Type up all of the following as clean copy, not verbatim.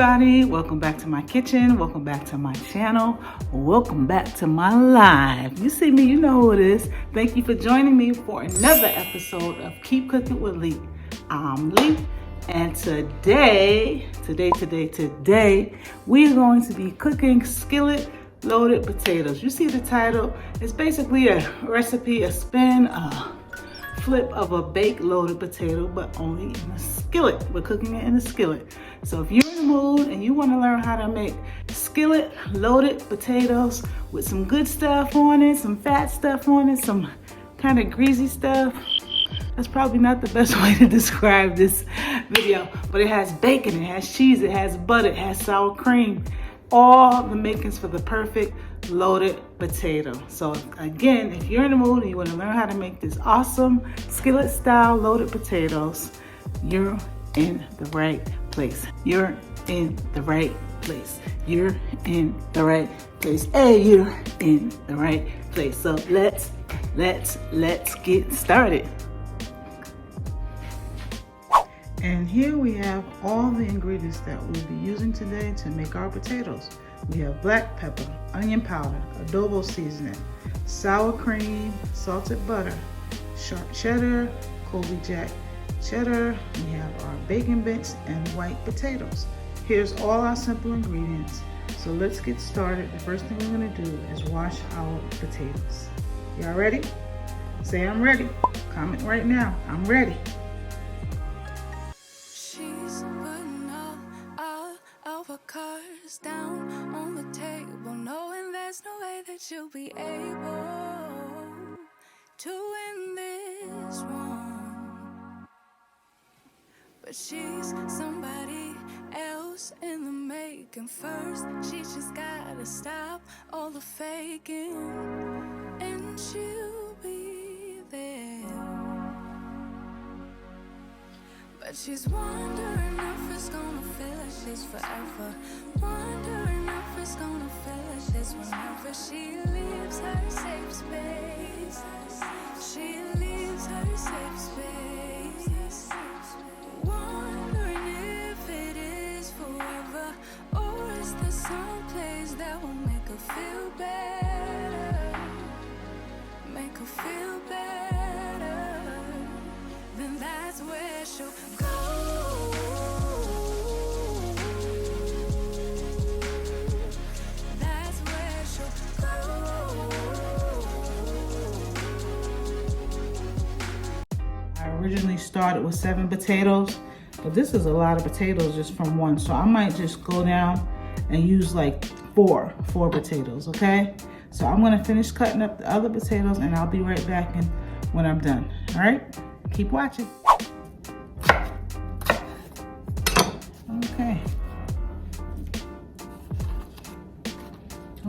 everybody, welcome back to my kitchen, welcome back to my channel, welcome back to my live. You see me, you know who it is. Thank you for joining me for another episode of Keep Cooking with Lee. I'm Lee, and today, we are going to be cooking skillet loaded potatoes. You see the title, it's basically a recipe, a spin, a flip of a baked loaded potato, but only in a skillet. We're cooking it in a skillet. So if you're in the mood and you want to learn how to make skillet loaded potatoes with some good stuff on it, some fat stuff on it, some kind of greasy stuff, that's probably not the best way to describe this video, but it has bacon, it has cheese, it has butter, it has sour cream, all the makings for the perfect loaded potato. So again, if you're in the mood and you want to learn how to make this awesome skillet style loaded potatoes, you're in the right place. You're in the right place. You're in the right place. Hey, you're in the right place. So let's get started. And here we have all the ingredients that we'll be using today to make our potatoes. We have black pepper, onion powder, adobo seasoning, sour cream, salted butter, sharp cheddar, Colby Jack cheddar. We have our bacon bits and white potatoes. Here's all our simple ingredients. So let's get started. The first thing we're going to do is wash our potatoes. Y'all ready? Say I'm ready. Comment right now. I'm ready. She's putting all of her cards down on the table, knowing there's no way that you'll be able to win this one. But she's somebody else in the making. First, she just gotta stop all the faking, and she'll be there. But she's wondering if it's gonna feel like she's forever. Wondering if it's gonna feel like this whenever she leaves her safe space. She leaves her safe space. Wondering if it is forever, or is there some place that will make her feel better? Make her feel better. Then that's where she'll go. That's where she'll go. I originally started with 7 potatoes, but this is a lot of potatoes just from one. So I might just go down and use like four potatoes, okay? So I'm gonna finish cutting up the other potatoes and I'll be right back when I'm done, all right? Keep watching.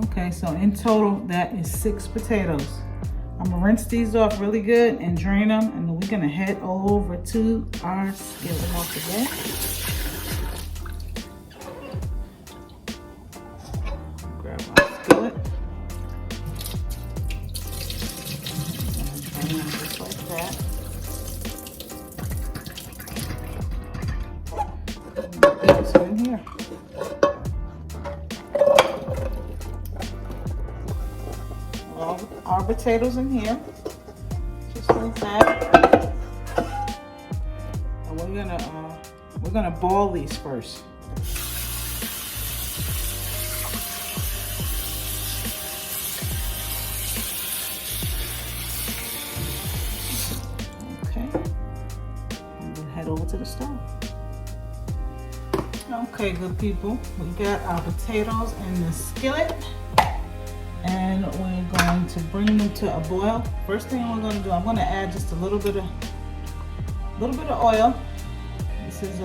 Okay, so in total, that is 6 potatoes. I'm gonna rinse these off really good and drain them, and then we're gonna head over to our skillet off again. Grab our skillet. And drain them just like that. Put this in here. Our potatoes in here, just like that. And we're gonna boil these first. Okay, and then head over to the stove. Okay, good people, we got our potatoes in the skillet. And we're going to bring them to a boil. First thing we're going to do, I'm going to add just a little bit of oil. This is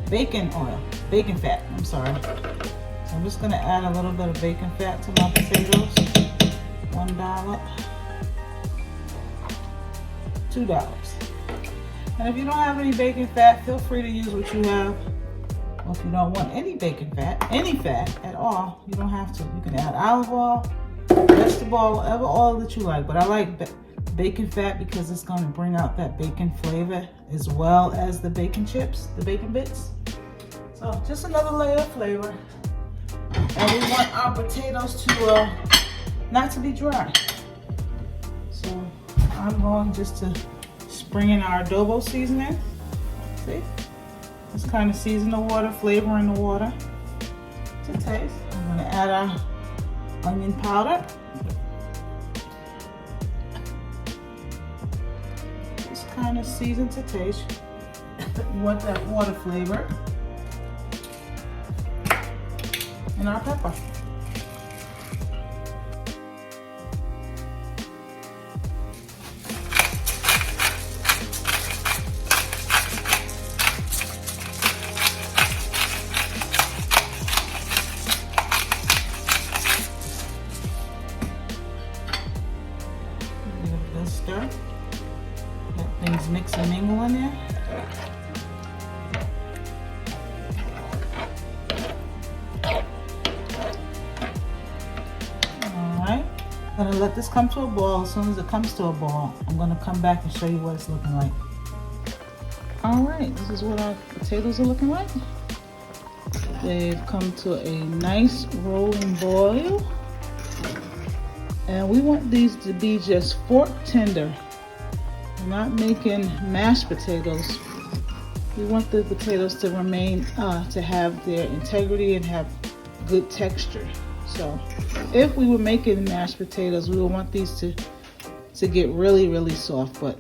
bacon oil, bacon fat. I'm sorry. So I'm just going to add a little bit of bacon fat to my potatoes. $1, $2. And if you don't have any bacon fat, feel free to use what you have. Well, if you don't want any bacon fat, any fat at all, you don't have to. You can add olive oil, vegetable oil, whatever oil that you like. But I like bacon fat because it's going to bring out that bacon flavor as well as the bacon chips, the bacon bits. So just another layer of flavor. And we want our potatoes to not to be dry. So I'm going just to spring in our adobo seasoning. See? Just kind of season the water, flavor in the water to taste. I'm going to add our onion powder. Just kind of season to taste. You want that water flavor. And our pepper. Give it a good stir. Let things mix and mingle in there. I'm gonna let this come to a boil. As soon as it comes to a boil, I'm gonna come back and show you what it's looking like. All right, this is what our potatoes are looking like. They've come to a nice rolling boil. And we want these to be just fork tender. We're not making mashed potatoes. We want the potatoes to remain, to have their integrity and have good texture. So if we were making mashed potatoes, we would want these to get really, really soft, but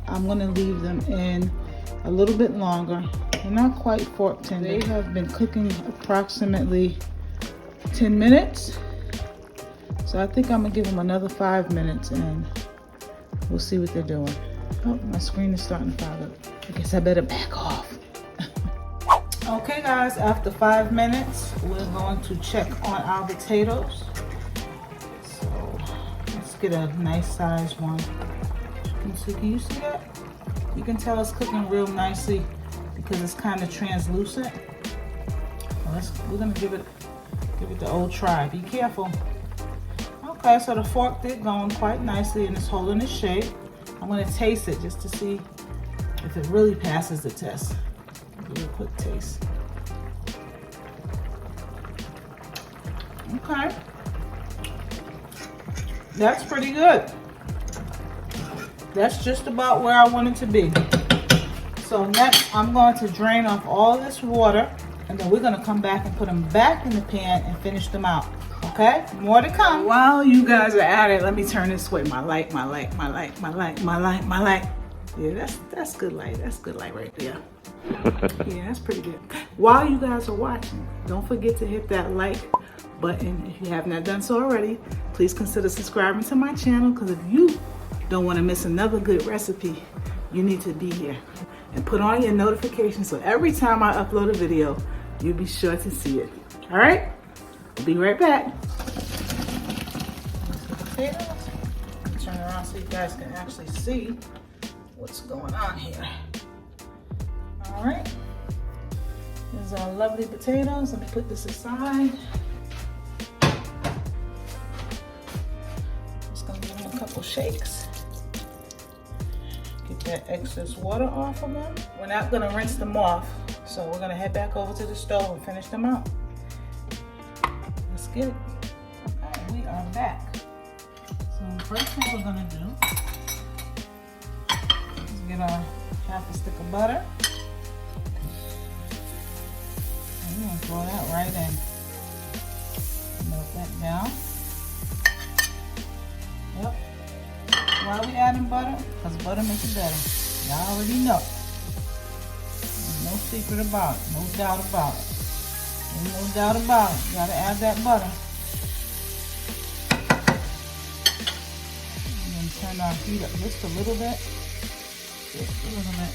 I'm gonna leave them in a little bit longer. They're not quite fork tender. They have been cooking approximately 10 minutes. So I think I'm gonna give them another 5 minutes and we'll see what they're doing. Oh, my screen is starting to fog up. I guess I better back off. Okay guys, after 5 minutes, we're going to check on our potatoes. So let's get a nice size one. Can you see that? You can tell it's cooking real nicely because it's kind of translucent. We're gonna give it the old try. Be careful. Okay, so the fork did going quite nicely and it's holding its shape. I'm gonna taste it just to see if it really passes the test. Give it a quick taste. Okay. That's pretty good. That's just about where I want it to be. So next, I'm going to drain off all this water and then we're gonna come back and put them back in the pan and finish them out. Okay, more to come. While you guys are at it, let me turn this way. My light. Yeah, that's good light. That's good light right there. Yeah, that's pretty good. While you guys are watching, don't forget to hit that like button if you have not done so already. Please consider subscribing to my channel because if you don't want to miss another good recipe, you need to be here. And put on your notifications so every time I upload a video, you'll be sure to see it. All right? I'll be right back. Potatoes. Turn around so you guys can actually see what's going on here. All right. Here's our lovely potatoes. Let me put this aside. Just gonna give them a couple shakes. Get that excess water off of them. We're not gonna rinse them off, so we're gonna head back over to the stove and finish them out. Let's get it. Okay, we are back. So the first thing we're gonna do is get our half a stick of butter. And we're gonna throw that right in. Melt that down. Yep. Why are we adding butter? Because butter makes it better. Y'all already know. There's no secret about it. No doubt about it. There's no doubt about it. You gotta add that butter. And then turn our heat up just a little bit. Just a little bit.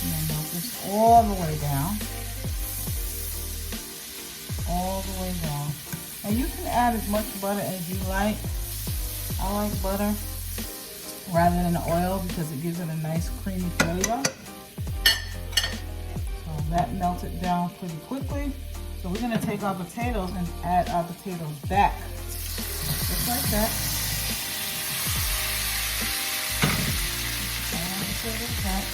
And then melt this all the way down. All the way down. And you can add as much butter as you like. I like butter rather than oil because it gives it a nice creamy flavor. So that melted down pretty quickly. So we're gonna take our potatoes and add our potatoes back. Just like that. And put it back.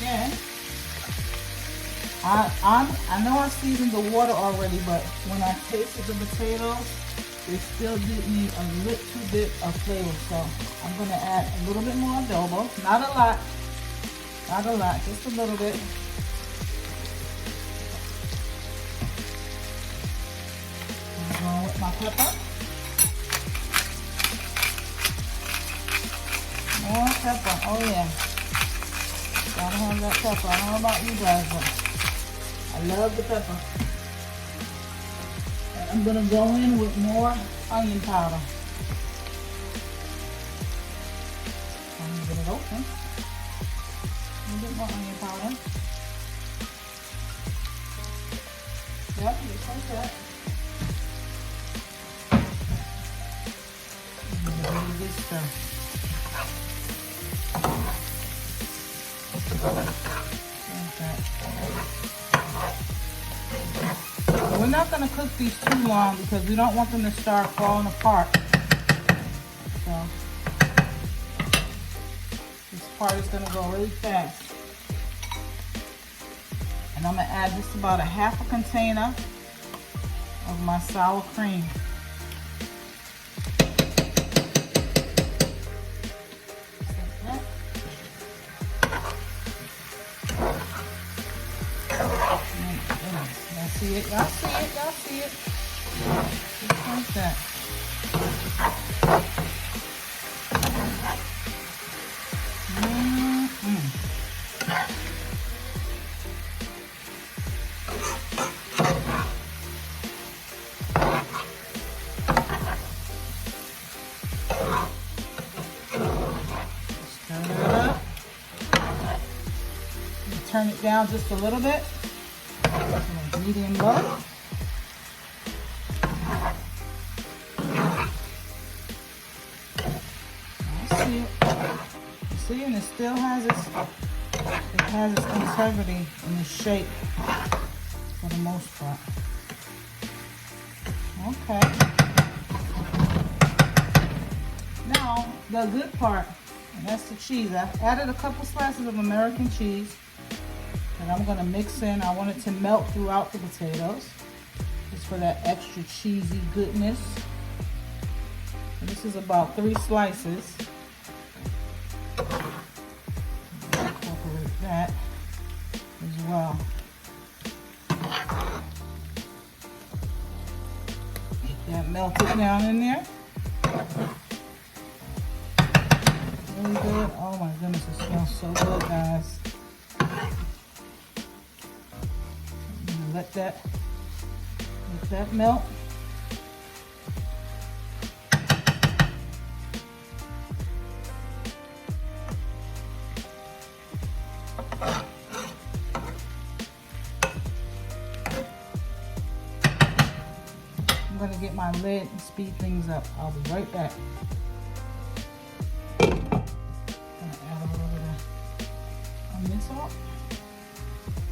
again. I know I seasoned the water already, but when I tasted the potatoes, they still did need a little bit of flavor. So I'm gonna add a little bit more adobo. Not a lot, just a little bit. I'm going with my pepper. More pepper, oh yeah. Gotta have that pepper. I don't know about you guys, but I love the pepper. And I'm gonna go in with more onion powder. I'm gonna get it open. A little bit more onion powder. Yep, just like that. I'm gonna do this stuff. We're not going to cook these too long because we don't want them to start falling apart. So this part is going to go really fast. And I'm going to add just about a half a container of my sour cream. See it, y'all see it, y'all see it. Just like that. Stir it up. Turn it down just a little bit. Medium low. See it. See, and it still has its integrity in its shape for the most part. Okay. Now the good part, and that's the cheese. I've added a couple slices of American cheese. And I'm gonna mix in, I want it to melt throughout the potatoes. Just for that extra cheesy goodness. And this is about 3 slices. Incorporate that as well. Get that melted down in there. Really good. Oh my goodness, it smells so good, guys. Let that melt. I'm going to get my lid and speed things up. I'll be right back. I'm going to add a little bit of onion salt.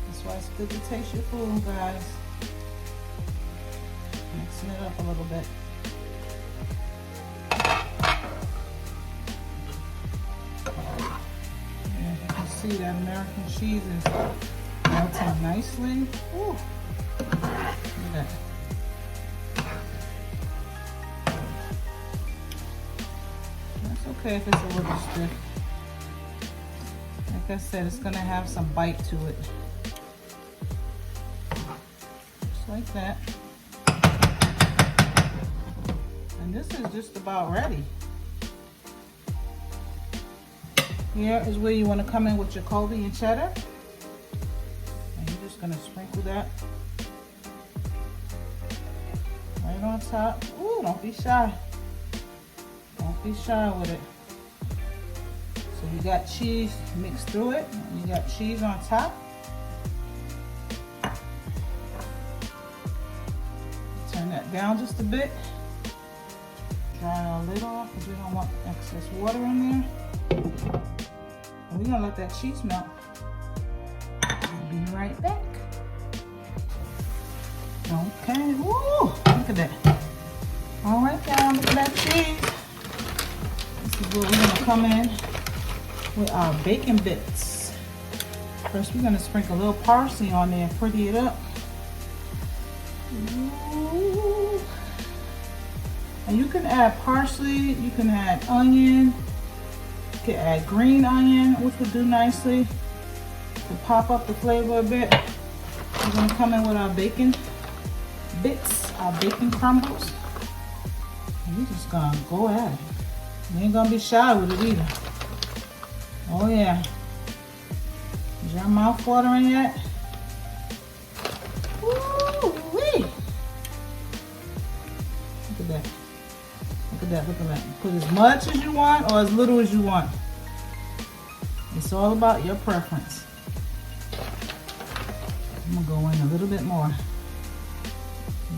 That's why it's good to taste your food, guys. Mixing it up a little bit. And you can see that American cheese is melting nicely. Ooh. Look at that. That's okay if it's a little stiff. Like I said, it's gonna have some bite to it. Just like that. And this is just about ready. Here is where you want to come in with your Colby and cheddar. And you're just gonna sprinkle that right on top. Ooh, don't be shy. Don't be shy with it. So you got cheese mixed through it, and you got cheese on top. Turn that down just a bit. Dry our lid off because we don't want excess water in there. And we're gonna let that cheese melt. I'll be right back. Okay, woo, look at that. All right, y'all, look at that cheese. This is where we're gonna come in with our bacon bits. First, we're gonna sprinkle a little parsley on there and pretty it up. Ooh. And you can add parsley, you can add onion, you can add green onion, which would do nicely to pop up the flavor a bit. We're gonna come in with our bacon bits, our bacon crumbles. And we're just gonna go at it. You ain't gonna be shy with it either. Oh yeah. Is your mouth watering yet? Woo-wee. Look at that. Look at that, look at that. Put as much as you want or as little as you want. It's all about your preference. I'm gonna go in a little bit more.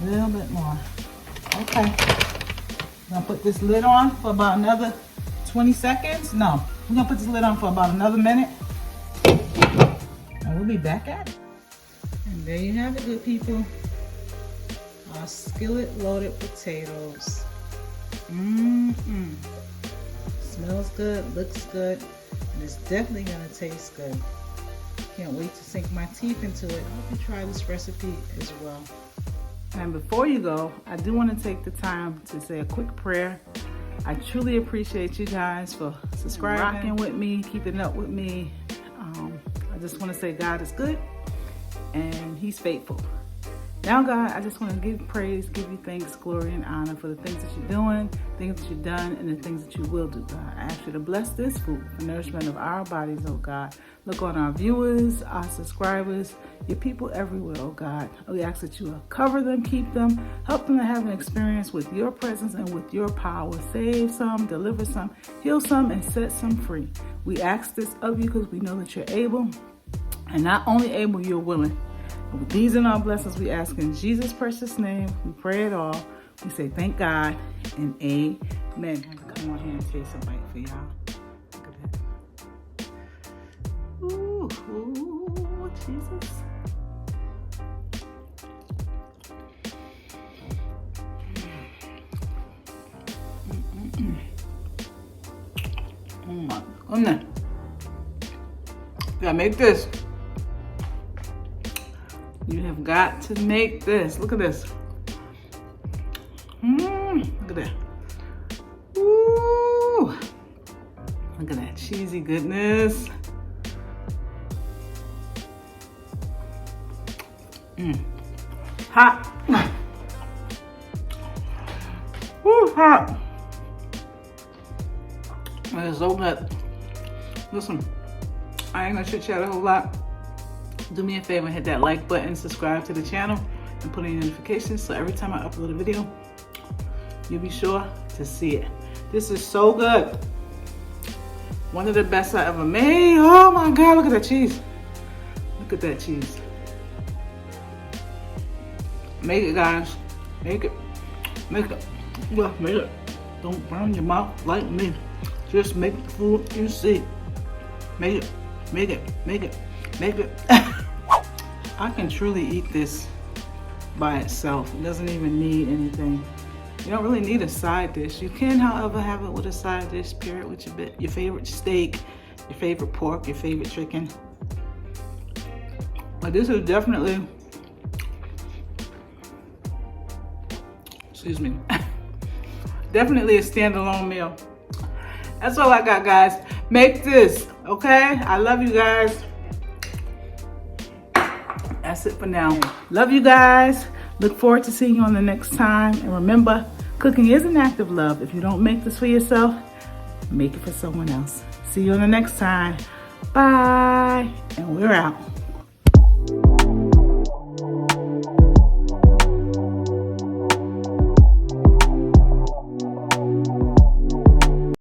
A little bit more. Okay. I'm gonna put this lid on for about another 20 seconds. No, we're gonna put this lid on for about another minute. And we'll be back at it. And there you have it, good people. Our skillet loaded potatoes. Smells good, looks good, and it's definitely gonna taste good. Can't wait to sink my teeth into it. I hope you try this recipe as well. And before you go, I do want to take the time to say a quick prayer. I truly appreciate you guys for subscribing, rocking with me, keeping up with me. I just want to say God is good and He's faithful. Now, God, I just want to give praise, give you thanks, glory, and honor for the things that you're doing, things that you've done, and the things that you will do, God. I ask you to bless this food, the nourishment of our bodies, oh God. Look on our viewers, our subscribers, your people everywhere, oh God. We ask that you will cover them, keep them, help them to have an experience with your presence and with your power. Save some, deliver some, heal some, and set some free. We ask this of you because we know that you're able, and not only able, you're willing. With these and our blessings, we ask in Jesus' precious name. We pray it all. We say thank God and amen. Come on here and taste a bite for y'all. Look at that. Ooh, Jesus. Oh my goodness. Gotta make this. You have got to make this. Look at this. Look at that. Ooh. Look at that cheesy goodness. Hot. Woo, hot. It is so good. Listen, I ain't gonna chit chat a whole lot. Do me a favor, hit that like button, subscribe to the channel, and put in notifications so every time I upload a video, you'll be sure to see it. This is so good. One of the best I ever made. Oh my God, look at that cheese. Look at that cheese. Make it, guys. Make it. Make it. Well, make it. Don't burn your mouth like me. Just make the food you see. Make it. Make it. Make it. Make it. I can truly eat this by itself. It doesn't even need anything. You don't really need a side dish. You can, however, have it with a side dish, pair it with your favorite steak, your favorite pork, your favorite chicken. But this is definitely, excuse me, definitely a standalone meal. That's all I got, guys. Make this, okay? I love you guys. That's it for now. Love you guys. Look forward to seeing you on the next time. And remember, cooking is an act of love. If you don't make this for yourself, make it for someone else. See you on the next time. Bye. And we're out.